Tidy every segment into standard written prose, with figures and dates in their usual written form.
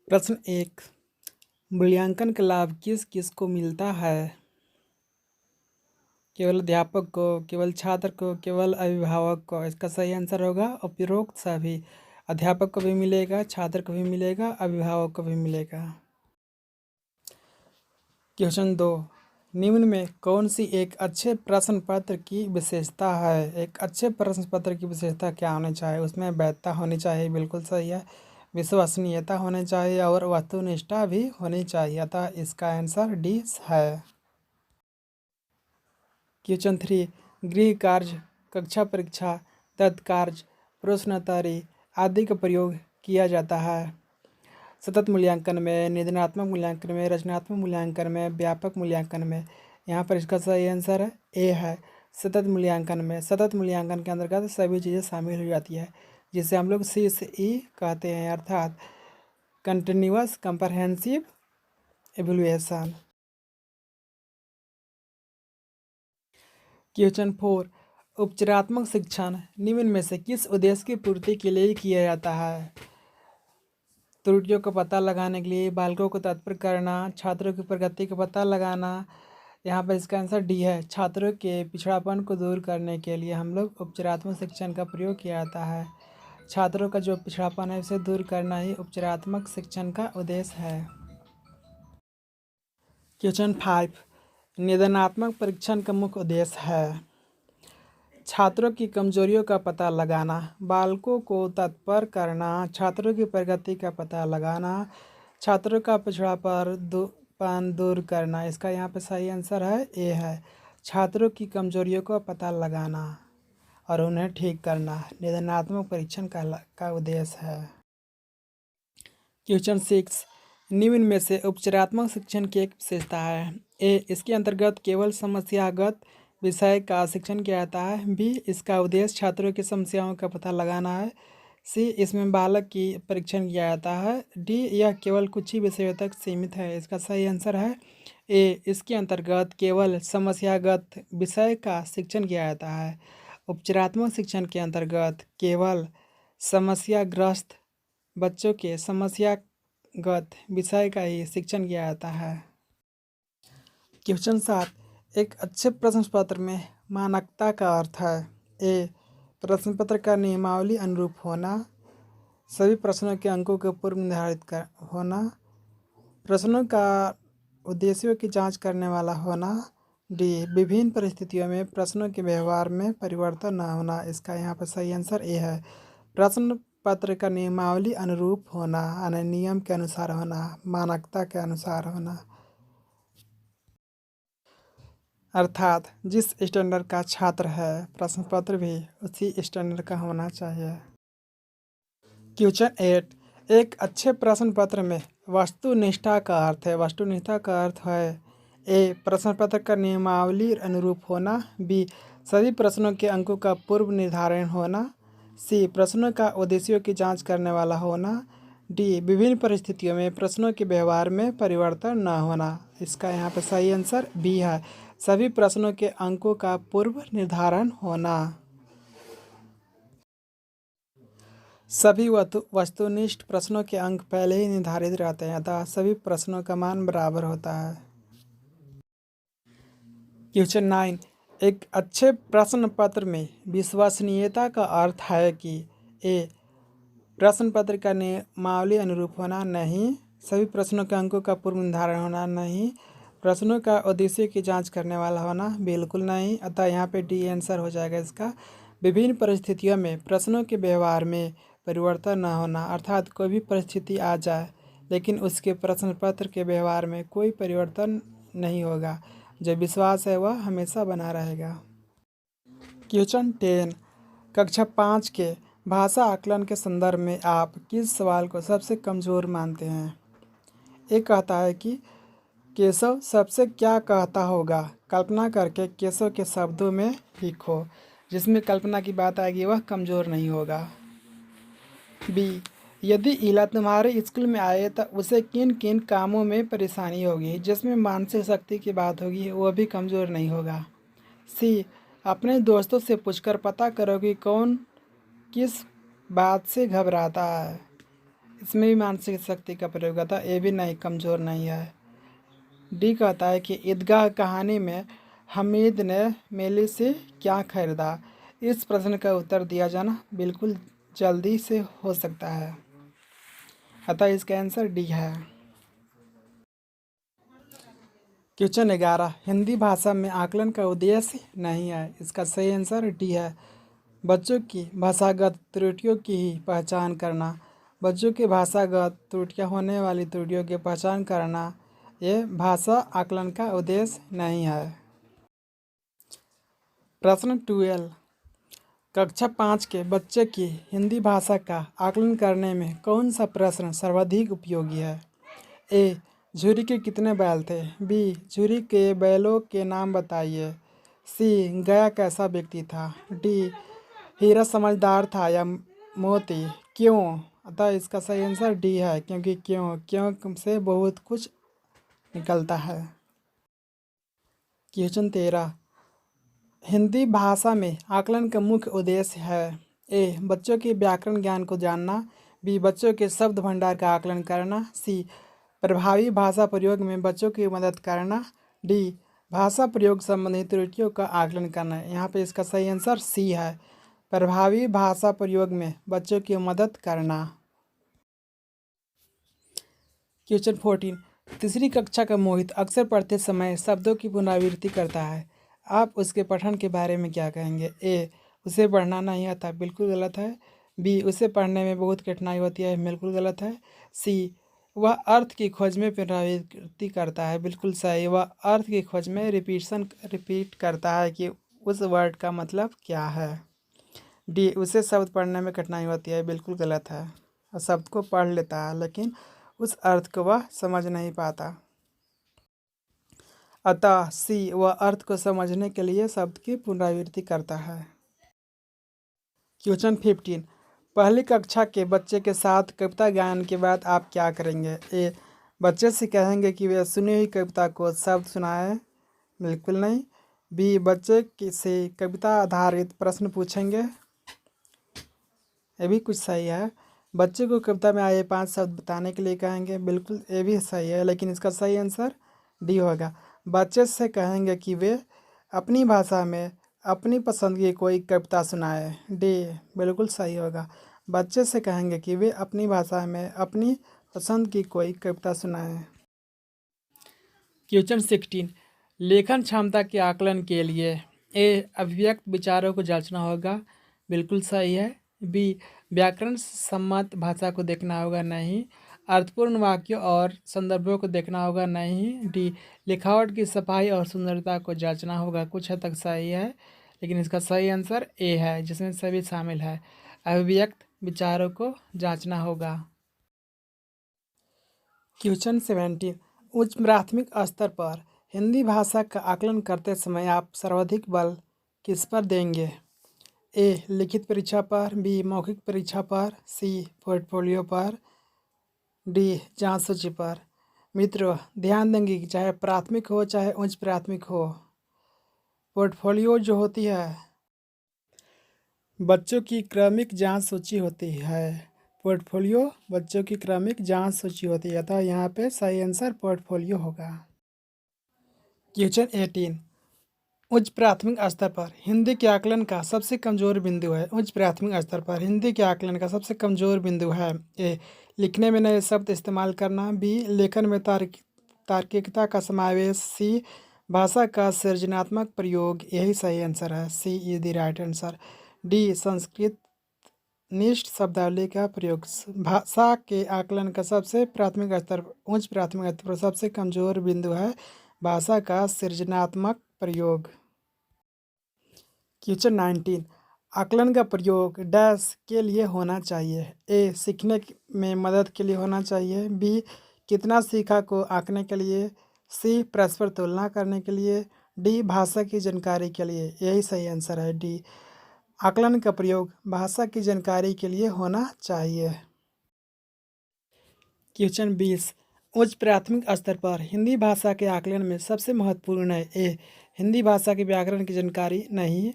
प्रश्न 1। मूल्यांकन का लाभ किस किस को मिलता है? केवल अध्यापक को, केवल छात्र को, केवल अभिभावक को? इसका सही आंसर होगा उपरोक्त सभी। अध्यापक को भी मिलेगा, छात्र को भी मिलेगा, अभिभावक को भी मिलेगा। क्वेश्चन 2। निम्न में कौन सी एक अच्छे प्रश्न पत्र की विशेषता है? एक अच्छे प्रश्न पत्र की विशेषता क्या होनी चाहिए? उसमें वैधता होनी चाहिए, बिल्कुल सही है। विश्वसनीयता होनी चाहिए और वस्तुनिष्ठता भी होनी चाहिए, अतः इसका आंसर डी है। क्वेश्चन 3। गृह कार्य, कक्षा परीक्षा, तत्कार्य, प्रश्नोत्तरी आदि का प्रयोग किया जाता है सतत मूल्यांकन में, निदानात्मक मूल्यांकन में, रचनात्मक मूल्यांकन में, व्यापक मूल्यांकन में। यहाँ पर इसका सही आंसर है ए है, सतत मूल्यांकन में। सतत मूल्यांकन के अंतर्गत सभी चीज़ें शामिल हो जाती है, जिसे हम लोग CCE कहते हैं, अर्थात कंटिन्यूअस कंप्रहेंसिव एवल्यूएशन। क्वेश्चन 4। उपचारात्मक शिक्षण निम्न में से किस उद्देश्य की पूर्ति के लिए किया जाता है? त्रुटियों का पता लगाने के लिए, बालकों को तत्पर करना, छात्रों की प्रगति का पता लगाना। यहाँ पर इसका आंसर डी है, छात्रों के पिछड़ापन को दूर करने के लिए हम लोग उपचारात्मक शिक्षण का प्रयोग किया जाता है। छात्रों का जो पिछड़ापन है उसे दूर करना ही उपचारात्मक शिक्षण का उद्देश्य है। क्वेश्चन 5। निदानात्मक परीक्षण का मुख्य उद्देश्य है छात्रों की कमजोरियों का पता लगाना, बालकों को तत्पर करना, छात्रों की प्रगति का पता लगाना, छात्रों का पिछड़ापन दूर करना। इसका यहाँ पे सही आंसर है ए है, छात्रों की कमजोरियों का पता लगाना और उन्हें ठीक करना निदानात्मक परीक्षण का उद्देश्य है। क्वेश्चन 6। निम्न में से उपचारात्मक शिक्षण की एक विशेषता है? ए, इसके अंतर्गत केवल समस्यागत विषय का शिक्षण किया जाता है। बी, इसका उद्देश्य छात्रों की समस्याओं का पता लगाना है। सी, इसमें बालक की परीक्षण किया जाता है। डी, यह केवल कुछ ही विषयों तक सीमित है। इसका सही आंसर है ए, इसके अंतर्गत केवल समस्यागत विषय का शिक्षण किया जाता है। उपचारात्मक शिक्षण के अंतर्गत केवल समस्याग्रस्त बच्चों के समस्यागत विषय का ही शिक्षण किया जाता है। क्वेश्चन 7। एक अच्छे प्रश्न पत्र में मानकता का अर्थ है? ए, प्रश्न पत्र का नियमावली अनुरूप होना, सभी प्रश्नों के अंकों के पूर्व निर्धारित होना, प्रश्नों का उद्देश्यों की जांच करने वाला होना। डी, विभिन्न परिस्थितियों में प्रश्नों के व्यवहार में परिवर्तन न होना। इसका यहाँ पर सही आंसर ए है, प्रश्न पत्र का नियमावली अनुरूप होना, यानी नियम के अनुसार होना, मानकता के अनुसार होना, अर्थात जिस स्टैंडर्ड का छात्र है प्रश्न पत्र भी उसी स्टैंडर्ड का होना चाहिए। क्वेश्चन 8। एक अच्छे प्रश्न पत्र में वस्तुनिष्ठता का अर्थ है? वस्तुनिष्ठता का अर्थ है ए, प्रश्न पत्र का नियमावली अनुरूप होना। बी, सभी प्रश्नों के अंकों का पूर्व निर्धारण होना। सी, प्रश्नों का उद्देश्यों की जांच करने वाला होना। डी, विभिन्न परिस्थितियों में प्रश्नों के व्यवहार में परिवर्तन न होना। इसका यहाँ पर सही आंसर बी है, सभी प्रश्नों के अंकों का पूर्व निर्धारण होना। सभी वस्तुनिष्ठ प्रश्नों के अंक पहले ही निर्धारित रहते हैं, अतः सभी प्रश्नों का मान बराबर होता है। क्वेश्चन 9। एक अच्छे प्रश्न पत्र में विश्वसनीयता का अर्थ है कि ए, प्रश्न पत्र का नियमावली अनुरूप होना, नहीं। सभी प्रश्नों के अंकों का पूर्व निर्धारण होना, नहीं। प्रश्नों का उद्देश्य की जांच करने वाला होना, बिल्कुल नहीं। अतः यहाँ पे डी आंसर हो जाएगा इसका। विभिन्न परिस्थितियों में प्रश्नों के व्यवहार में परिवर्तन न होना, अर्थात कोई भी परिस्थिति आ जाए लेकिन उसके प्रश्न पत्र के व्यवहार में कोई परिवर्तन नहीं होगा, जो विश्वास है वह हमेशा बना रहेगा। क्वेश्चन 10। कक्षा 5 के भाषा आकलन के संदर्भ में आप किस सवाल को सबसे कमज़ोर मानते हैं? एक कहता है कि केशव सबसे क्या कहता होगा, कल्पना करके केशव के शब्दों में लिखो। जिसमें कल्पना की बात आएगी वह कमज़ोर नहीं होगा। बी, यदि इला तुम्हारे स्कूल में आए तो उसे किन किन कामों में परेशानी होगी। जिसमें मानसिक शक्ति की बात होगी वह भी कमज़ोर नहीं होगा। सी, अपने दोस्तों से पूछकर पता करो कि कौन किस बात से घबराता है। इसमें भी मानसिक शक्ति का प्रयोग होता है। ए भी नहीं, कमज़ोर नहीं है। डी कहता है कि ईदगाह कहानी में हमीद ने मेले से क्या खरीदा। इस प्रश्न का उत्तर दिया जाना बिल्कुल जल्दी से हो सकता है, अतः इसका आंसर डी है। क्वेश्चन 11, हिंदी भाषा में आकलन का उद्देश्य नहीं है। इसका सही आंसर डी है। बच्चों की भाषागत त्रुटियों की ही पहचान करना। बच्चों की भाषागत त्रुटियां होने वाली त्रुटियों की पहचान करना ये भाषा आकलन का उद्देश्य नहीं है। प्रश्न 12, कक्षा 5 के बच्चे की हिंदी भाषा का आकलन करने में कौन सा प्रश्न सर्वाधिक उपयोगी है। ए, झुरी के कितने बैल थे। बी, झुरी के बैलों के नाम बताइए। सी, गया कैसा व्यक्ति था। डी, हीरा समझदार था या मोती, क्यों। अतः इसका सही आंसर डी है, क्योंकि क्यों से बहुत कुछ निकलता है। क्वेश्चन 13, हिंदी भाषा में आकलन का मुख्य उद्देश्य है। ए, बच्चों के व्याकरण ज्ञान को जानना। बी, बच्चों के शब्द भंडार का आकलन करना। सी, प्रभावी भाषा प्रयोग में बच्चों की मदद करना। डी, भाषा प्रयोग संबंधी त्रुटियों का आकलन करना। यहाँ पे इसका सही आंसर सी है, प्रभावी भाषा प्रयोग में बच्चों की मदद करना। क्वेश्चन 14, तीसरी कक्षा का मोहित अक्सर पढ़ते समय शब्दों की पुनरावृत्ति करता है। आप उसके पठन के बारे में क्या कहेंगे। ए, उसे पढ़ना नहीं आता, बिल्कुल गलत है। बी, उसे पढ़ने में बहुत कठिनाई होती है, बिल्कुल गलत है। सी, वह अर्थ की खोज में पुनरावृत्ति करता है, बिल्कुल सही। वह अर्थ की खोज में रिपीट करता है कि उस वर्ड का मतलब क्या है। डी, उसे शब्द पढ़ने में कठिनाई होती है, बिल्कुल गलत है। और शब्द को पढ़ लेता है लेकिन उस अर्थ को वह समझ नहीं पाता। अतः सी, वह अर्थ को समझने के लिए शब्द की पुनरावृत्ति करता है। क्वेश्चन 15, पहली कक्षा के बच्चे के साथ कविता गायन के बाद आप क्या करेंगे। ए, बच्चे से कहेंगे कि वे सुनी हुई कविता को शब्द सुनाए, बिल्कुल नहीं। बी, बच्चे से कविता आधारित प्रश्न पूछेंगे, ये भी कुछ सही है। बच्चे को कविता में आए 5 शब्द बताने के लिए कहेंगे, बिल्कुल ये भी सही है, लेकिन इसका सही आंसर डी होगा। बच्चे से कहेंगे कि वे अपनी भाषा में अपनी पसंद की कोई कविता सुनाए, डी बिल्कुल सही होगा। बच्चे से कहेंगे कि वे अपनी भाषा में अपनी पसंद की कोई कविता सुनाए। क्वेश्चन 16, लेखन क्षमता के आकलन के लिए ए, अभिव्यक्त विचारों को जांचना होगा, बिल्कुल सही है। बी, व्याकरण सम्मत भाषा को देखना होगा, नहीं। अर्थपूर्ण वाक्यों और संदर्भों को देखना होगा, नहीं। डी, लिखावट की सफाई और सुंदरता को जांचना होगा, कुछ हद तक सही है, लेकिन इसका सही आंसर ए है, जिसमें सभी शामिल है। अभिव्यक्त विचारों को जांचना होगा। क्वेश्चन 17, उच्च प्राथमिक स्तर पर हिंदी भाषा का आकलन करते समय आप सर्वाधिक बल किस पर देंगे। ए, लिखित परीक्षा पर। बी, मौखिक परीक्षा पर। सी, पोर्टफोलियो पर। डी, जांच सूची पर। मित्रों, ध्यान देंगे कि चाहे प्राथमिक हो चाहे उच्च प्राथमिक हो, पोर्टफोलियो जो होती है बच्चों की क्रमिक जांच सूची होती है। पोर्टफोलियो बच्चों की क्रमिक जांच सूची होती है, अतः यहाँ पे सही आंसर पोर्टफोलियो होगा। क्वेश्चन 18, उच्च प्राथमिक स्तर पर हिंदी के आकलन का सबसे कमज़ोर बिंदु है। उच्च प्राथमिक स्तर पर हिंदी के आकलन का सबसे कमज़ोर बिंदु है। ए, लिखने में नए शब्द इस्तेमाल करना। बी, लेखन में तार्किकता का समावेश। सी, भाषा का सृजनात्मक प्रयोग, यही सही आंसर है, C is the right answer. D, Sanskrit निष्ठ शब्दावली का प्रयोग। भाषा के आकलन का सबसे प्राथमिक स्तर उच्च प्राथमिक स्तर पर सबसे कमज़ोर बिंदु है भाषा का सृजनात्मक प्रयोग। क्वेश्चन 19, आकलन का प्रयोग डैश के लिए होना चाहिए। ए, सीखने में मदद के लिए होना चाहिए। बी, कितना सीखा को आंकने के लिए। सी, परस्पर तुलना करने के लिए। डी, भाषा की जानकारी के लिए, यही सही आंसर है, डी। आकलन का प्रयोग भाषा की जानकारी के लिए होना चाहिए। क्वेश्चन 20, उच्च प्राथमिक स्तर पर हिंदी भाषा के आकलन में सबसे महत्वपूर्ण है। ए, हिंदी भाषा के व्याकरण की जानकारी, नहीं।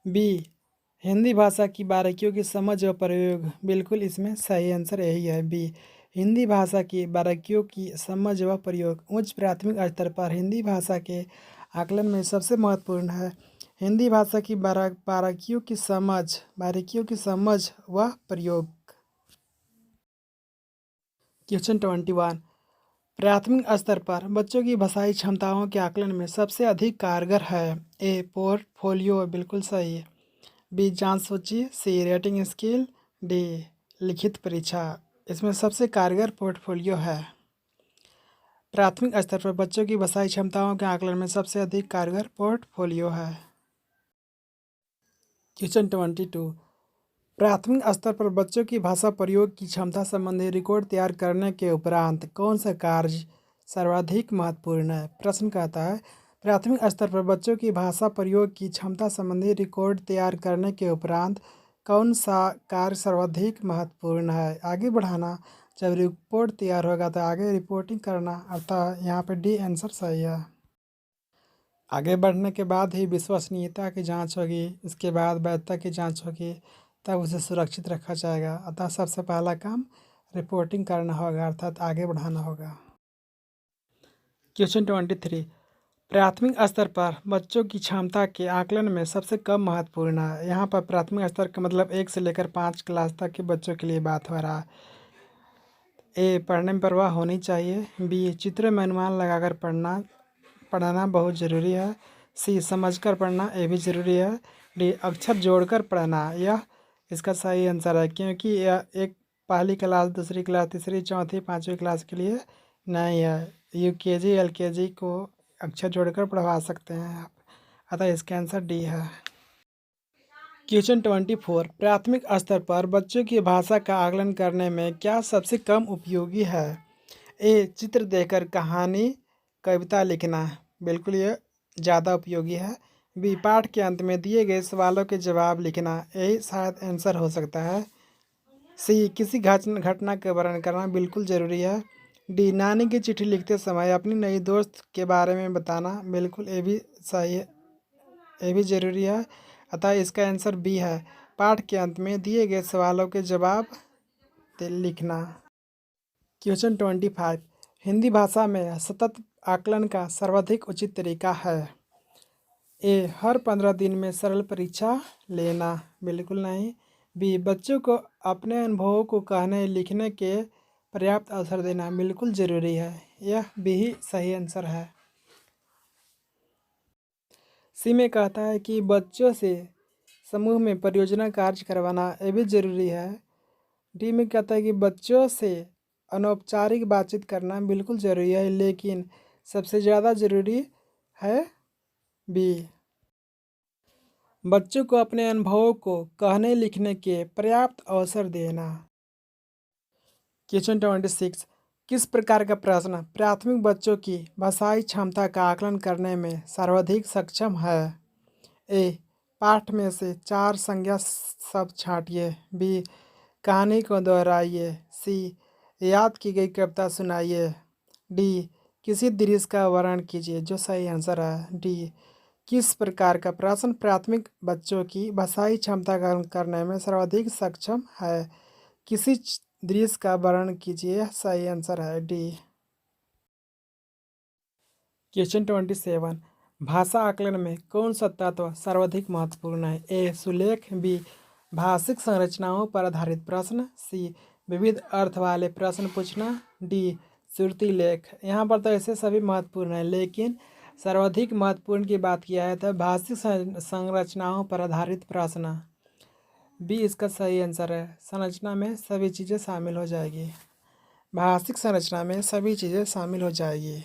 बी, हिंदी भाषा की बारीकियों की समझ और प्रयोग, बिल्कुल इसमें सही आंसर यही है, बी। हिंदी भाषा की बारीकियों की समझ व प्रयोग उच्च प्राथमिक स्तर पर हिंदी भाषा के आकलन में सबसे महत्वपूर्ण है। हिंदी भाषा की बारीकियों की समझ व प्रयोग। क्वेश्चन 21। प्राथमिक स्तर पर बच्चों की भाषाई क्षमताओं के आकलन में सबसे अधिक कारगर है। ए पोर्टफोलियो, बिल्कुल सही। बी जांच सूची। सी रेटिंग स्केल। डी लिखित परीक्षा। इसमें सबसे कारगर पोर्टफोलियो है। प्राथमिक स्तर पर बच्चों की भाषाई क्षमताओं के आकलन में सबसे अधिक कारगर पोर्टफोलियो है। क्वेश्चन 22। प्राथमिक स्तर पर बच्चों की भाषा प्रयोग की क्षमता संबंधी रिकॉर्ड तैयार करने के उपरांत कौन सा कार्य सर्वाधिक महत्वपूर्ण है? प्रश्न कहता है प्राथमिक स्तर पर बच्चों की भाषा प्रयोग की क्षमता संबंधी रिकॉर्ड तैयार करने के उपरांत कौन सा कार्य सर्वाधिक महत्वपूर्ण है? आगे बढ़ाना। जब रिपोर्ट तैयार होगा तो आगे रिपोर्टिंग करना, अर्थात यहाँ पे डी आंसर सही है। आगे बढ़ने के बाद ही विश्वसनीयता की जांच होगी, इसके बाद वैधता की जांच होगी, तब उसे सुरक्षित रखा जाएगा। अतः सबसे पहला काम रिपोर्टिंग करना होगा, अर्थात आगे बढ़ाना होगा। क्वेश्चन 23। प्राथमिक स्तर पर बच्चों की क्षमता के आकलन में सबसे कम महत्वपूर्ण है। यहाँ पर प्राथमिक स्तर का मतलब 1 से लेकर 5 क्लास तक के बच्चों के लिए बात हो रहा है। ए पढ़ने में परवाह होनी चाहिए। बी चित्र में अनुमान लगाकर पढ़ना बहुत ज़रूरी है। सी समझकर पढ़ना, ये भी ज़रूरी है। डी अक्षर जोड़कर पढ़ना, यह इसका सही आंसर है, क्योंकि यह एक पहली क्लास, दूसरी क्लास, तीसरी, चौथी, पाँचवीं क्लास के लिए नहीं है। यूकेजी एलकेजी को अक्षर जोड़कर पढ़वा सकते हैं आप, अतः इसका आंसर डी है। क्वेश्चन 24। प्राथमिक स्तर पर बच्चों की भाषा का आकलन करने में क्या सबसे कम उपयोगी है? ए चित्र देखकर कहानी कविता लिखना, बिल्कुल ये ज़्यादा उपयोगी है। बी पाठ के अंत में दिए गए सवालों के जवाब लिखना, यही शायद आंसर हो सकता है। सी किसी घटना का वर्णन करना, बिल्कुल ज़रूरी है। डी नानी की चिट्ठी लिखते समय अपनी नई दोस्त के बारे में बताना, बिल्कुल ये भी सही है, ये भी ज़रूरी है। अतः इसका आंसर बी है, पाठ के अंत में दिए गए सवालों के जवाब लिखना। क्वेश्चन 25। हिंदी भाषा में सतत आकलन का सर्वाधिक उचित तरीका है। ए हर 15 दिन में सरल परीक्षा लेना, बिल्कुल नहीं। बी बच्चों को अपने अनुभवों को कहने लिखने के पर्याप्त अवसर देना, बिल्कुल ज़रूरी है, यह भी ही सही आंसर है। सी में कहता है कि बच्चों से समूह में परियोजना कार्य करवाना, ये भी ज़रूरी है। डी में कहता है कि बच्चों से अनौपचारिक बातचीत करना बिल्कुल ज़रूरी है, लेकिन सबसे ज़्यादा ज़रूरी है बी बच्चों को अपने अनुभवों को कहने लिखने के पर्याप्त अवसर देना। क्वेश्चन 26। किस प्रकार का प्रश्न प्राथमिक बच्चों की भाषाई क्षमता का आकलन करने में सर्वाधिक सक्षम है? ए पाठ में से 4 संज्ञा शब्द छांटिए। बी कहानी को दोहराइए। सी याद की गई कविता सुनाइए। डी किसी दृश्य का वर्णन कीजिए, जो सही आंसर है डी। किस प्रकार का प्रश्न प्राथमिक बच्चों की भाषाई क्षमता का आकलन करने में सर्वाधिक सक्षम है? किसी दृश्य का वर्णन कीजिए, सही आंसर है डी। क्वेश्चन 27। भाषा आकलन में कौन सा तत्व सर्वाधिक महत्वपूर्ण है? ए सुलेख। बी भाषिक संरचनाओं पर आधारित प्रश्न। सी विविध अर्थ वाले प्रश्न पूछना। डी श्रुति लेख। यहाँ पर तो ऐसे सभी महत्वपूर्ण है, लेकिन सर्वाधिक महत्वपूर्ण की बात किया है तो भाषिक संरचनाओं पर आधारित प्रश्न, बी इसका सही आंसर है। संरचना में सभी चीज़ें शामिल हो जाएगी, भाषिक संरचना में सभी चीज़ें शामिल हो जाएगी।